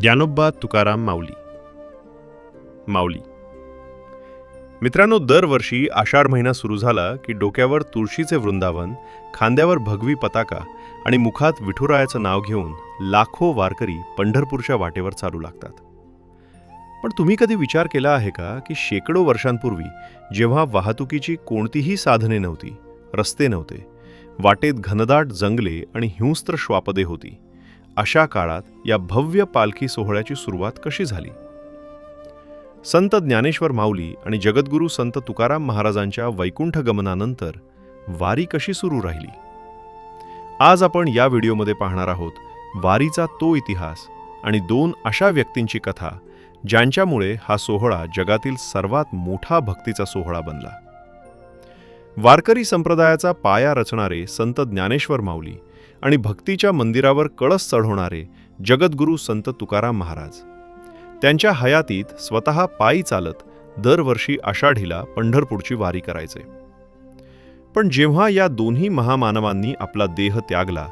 ज्ञानोबा तुकाराम माऊली. माऊली मित्रांनो, दरवर्षी आषाढ महिना सुरू झाला की डोक्यावर तुळशीचे वृंदावन, खांद्यावर भगवी पताका आणि मुखात विठुरायाचं नाव घेऊन लाखो वारकरी पंढरपूरच्या वाटेवर चालू लागतात. पण तुम्ही कधी विचार केला आहे का की शेकडो वर्षांपूर्वी, जेव्हा वाहतुकीची कोणतीही साधने नव्हती, रस्ते नव्हते, वाटेत घनदाट जंगले आणि हिंस्त्र श्वापदे होती, अशा काळात या भव्य पालखी सोहळ्याची सुरुवात कशी झाली? संत ज्ञानेश्वर माऊली आणि जगद्गुरू संत तुकाराम महाराजांच्या वैकुंठ गमनानंतर वारी कशी सुरू राहिली? आज आपण या व्हिडिओमध्ये पाहणार आहोत वारीचा तो इतिहास आणि दोन अशा व्यक्तींची कथा ज्यांच्यामुळे हा सोहळा जगातील सर्वात मोठा भक्तीचा सोहळा बनला. वारकरी संप्रदायाचा पाया रचणारे संत ज्ञानेश्वर माऊली आणि भक्तीच्या मंदिरावर कळस चढवणारे जगद्गुरू संत तुकाराम महाराज. त्यांच्या हयातीत स्वतः पायी चालत दरवर्षी आषाढीला पंढरपूरची वारी करायचे. पण जेव्हा या दोन्ही महामानवांनी आपला देह त्यागला,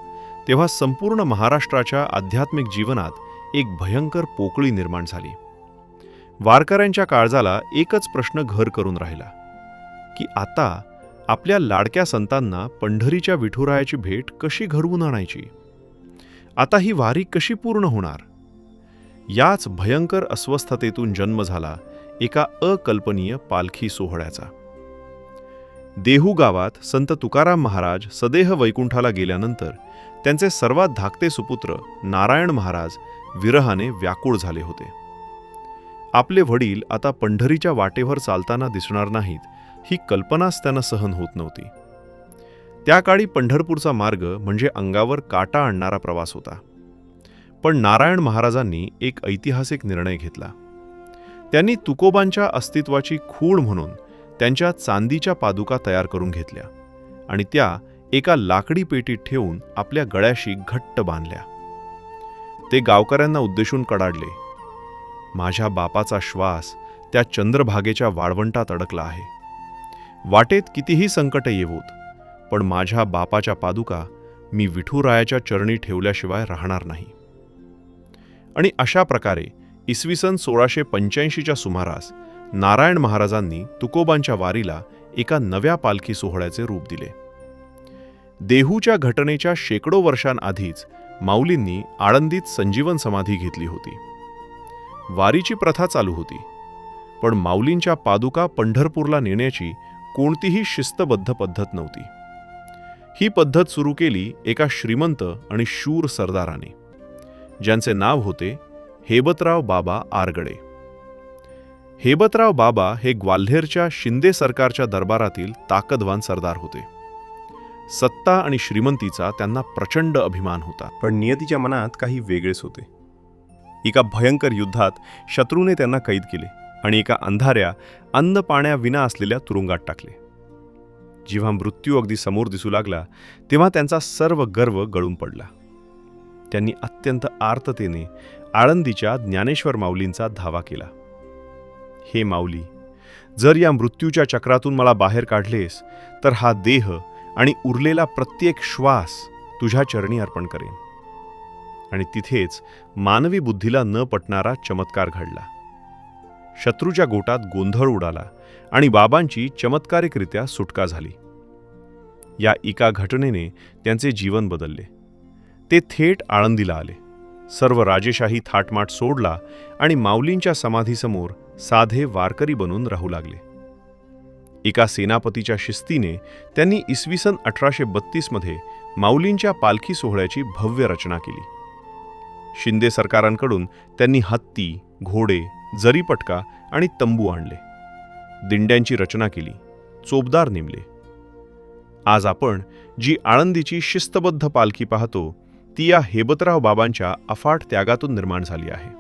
तेव्हा संपूर्ण महाराष्ट्राच्या आध्यात्मिक जीवनात एक भयंकर पोकळी निर्माण झाली. वारकऱ्यांच्या काळजाला एकच प्रश्न घर करून राहिला की आता आपल्या लाडक्या संतांना पंढरीच्या विठुरायाची भेट कशी घडवून आणायची? आता ही वारी कशी पूर्ण होणार? याच भयंकर अस्वस्थतेतून जन्म झाला एका अकल्पनीय पालखी सोहळ्याचा. देहू गावात संत तुकाराम महाराज सदेह वैकुंठाला गेल्यानंतर त्यांचे सर्वात धाकटे सुपुत्र नारायण महाराज विरहाने व्याकुळ झाले होते. आपले वडील आता पंढरीच्या वाटेवर चालताना दिसणार नाहीत, ही कल्पनाच त्यांना सहन होत नव्हती. त्या काळी पंढरपूरचा मार्ग म्हणजे अंगावर काटा आणणारा प्रवास होता. पण नारायण महाराजांनी एक ऐतिहासिक निर्णय घेतला. त्यांनी तुकोबांच्या अस्तित्वाची खूण म्हणून त्यांच्या चांदीच्या पादुका तयार करून घेतल्या आणि त्या एका लाकडी पेटीत ठेवून आपल्या गळ्याशी घट्ट बांधल्या. ते गावकऱ्यांना उद्देशून कडाडले, माझ्या बापाचा श्वास त्या चंद्रभागेच्या वाळवंटात अडकला आहे. वाटेत कितीही संकट येवोत, पण माझ्या बापाच्या पादुका मी विठुरायाच्या चरणी ठेवल्याशिवाय राहणार नाही. आणि अशा प्रकारे इसवी सन 1685च्या सुमारास नारायण महाराजांनी तुकोबांच्या वारीला एका नव्या पालखी सोहळ्याचे रूप दिले. देहूच्या घटनेच्या शेकडो वर्षांआधीच माऊलींनी आळंदीत संजीवन समाधी घेतली होती. वारीची प्रथा चालू होती, पण माऊलींच्या पादुका पंढरपूरला नेण्याची कोणतीही शिस्तबद्ध पद्धत नव्हती. ही पद्धत सुरू केली एका श्रीमंत आणि शूर सरदाराने, ज्यांचे नाव होते हेबतराव बाबा आरगडे. हेबतराव बाबा हे ग्वाल्हेरच्या शिंदे सरकारच्या दरबारातील ताकदवान सरदार होते. सत्ता आणि श्रीमंतीचा त्यांना प्रचंड अभिमान होता. पण नियतीच्या मनात काही वेगळेच होते. एका भयंकर युद्धात शत्रूने त्यांना कैद केले आणि एका अंधाऱ्या अन्न पाण्याविना असलेल्या तुरुंगात टाकले. जेव्हा मृत्यू अगदी समोर दिसू लागला, तेव्हा त्यांचा सर्व गर्व गळून पडला. त्यांनी अत्यंत आर्ततेने आळंदीच्या ज्ञानेश्वर माऊलींचा धावा केला. हे माऊली, जर या मृत्यूच्या चक्रातून मला बाहेर काढलेस, तर हा देह आणि उरलेला प्रत्येक श्वास तुझ्या चरणी अर्पण करेन. आणि तिथेच मानवी बुद्धीला न पटणारा चमत्कार घडला. शत्रूच्या गोटात गोंधळ उडाला आणि बाबांची चमत्कारिकरित्या सुटका झाली. या एका घटनेने त्यांचे जीवन बदलले. ते थेट आळंदीला आले, सर्व राजेशाही थाटमाट सोडला आणि माऊलींच्या समाधीसमोर साधे वारकरी बनून राहू लागले. एका सेनापतीच्या शिस्तीने त्यांनी इसवी सन 1832 मध्ये माऊलींच्या पालखी सोहळ्याची भव्य रचना केली. शिंदे सरकारांकडून त्यांनी हत्ती, घोडे, जरीपटका आणि तंबू आणले. दिंड्यांची रचना केली, चोपदार नेमले. आज आपण जी आळंदीची शिस्तबद्ध पालखी पाहतो, ती या हेबतराव बाबांच्या अफाट त्यागातून निर्माण झाली आहे.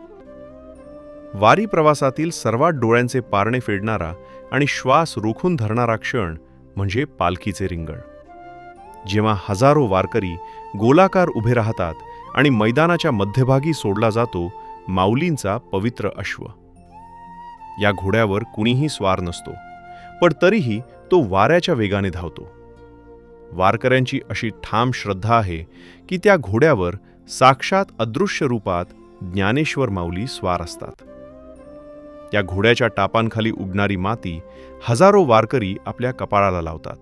वारी प्रवासातील सर्वात डोळ्यांचे पारणे फेडणारा आणि श्वास रोखून धरणारा क्षण म्हणजे पालखीचे रिंगण. जेव्हा हजारो वारकरी गोलाकार उभे राहतात आणि मैदानाच्या मध्यभागी सोडला जातो माऊलींचा पवित्र अश्व. या घोड्यावर कुणीही स्वार नसतो, पण तरीही तो वाऱ्याच्या वेगाने धावतो. वारकऱ्यांची अशी ठाम श्रद्धा आहे की त्या घोड्यावर साक्षात अदृश्य रूपात ज्ञानेश्वर माऊली स्वार असतात. या घोड्याच्या टापांखाली उडणारी माती हजारो वारकरी आपल्या कपाळाला लावतात.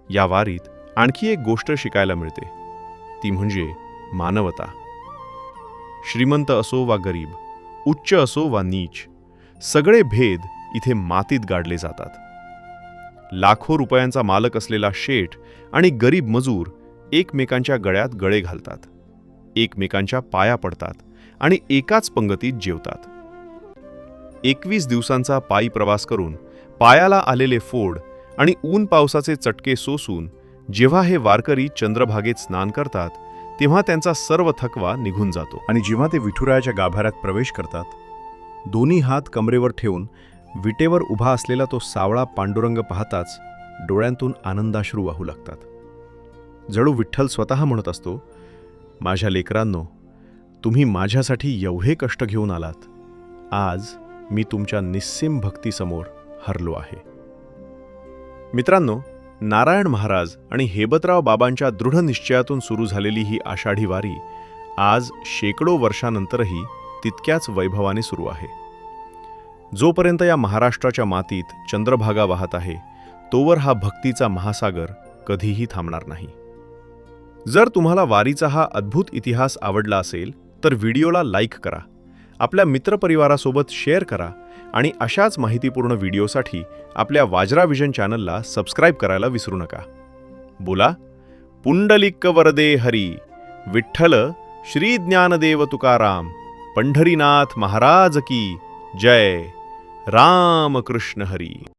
या वारीत आणखी एक गोष्ट शिकायला मिळते, ती म्हणजे मानवता. श्रीमंत असो वा गरीब, उच्च असो वा नीच, सगळे भेद इथे मातीत गाडले जातात. लाखो रुपयांचा मालक असलेला शेठ आणि गरीब मजूर एकमेकांच्या गळ्यात गळे घालतात, एकमेकांच्या पाया पडतात आणि एकाच पंगतीत जेवतात. 21 दिवसांचा पायी प्रवास करून पायाला आलेले फोड आणि ऊन पावसाचे चटके सोसून जेव्हा हे वारकरी चंद्रभागेत स्नान करतात, तेव्हा त्यांचा सर्व थकवा निघून जातो. आणि जेव्हा ते विठुरायाच्या गाभाऱ्यात प्रवेश करतात, दोन्ही हात कमरेवर ठेवून विटेवर उभा असलेला तो सावळा पांडुरंग पाहताच डोळ्यांतून आनंदाश्रू वाहू लागतात. जणू विठ्ठल स्वतः म्हणत असतो, माझ्या लेकरांनो, तुम्ही माझ्यासाठी एवढे कष्ट घेऊन आलात, आज मी तुमच्या निस्सीम भक्तीसमोर हरलो आहे. मित्रांनो, नारायण महाराज आणि हेबतराव बाबांच्या दृढ निश्चयातून सुरू झालेली ही आषाढी वारी आज शेकडो वर्षानंतरही तितक्याच वैभवाने सुरू आहे. जोपर्यंत या महाराष्ट्राच्या मातीत चंद्रभागा वाहत आहे, तोवर हा भक्तीचा महासागर कधीही थांबणार नाही. जर तुम्हाला वारीचा हा अद्भुत इतिहास आवडला असेल तर व्हिडिओला लाईक करा, आपल्या मित्रपरिवारासोबत शेअर करा आणि अशाच माहितीपूर्ण व्हिडिओसाठी आपल्या वाजरा विजन चॅनलला सबस्क्राईब करायला विसरू नका. बोला पुंडलिक वरदे हरी, विठ्ठल श्री ज्ञानदेव तुकाराम, पंढरीनाथ महाराज की जय. राम कृष्ण हरी.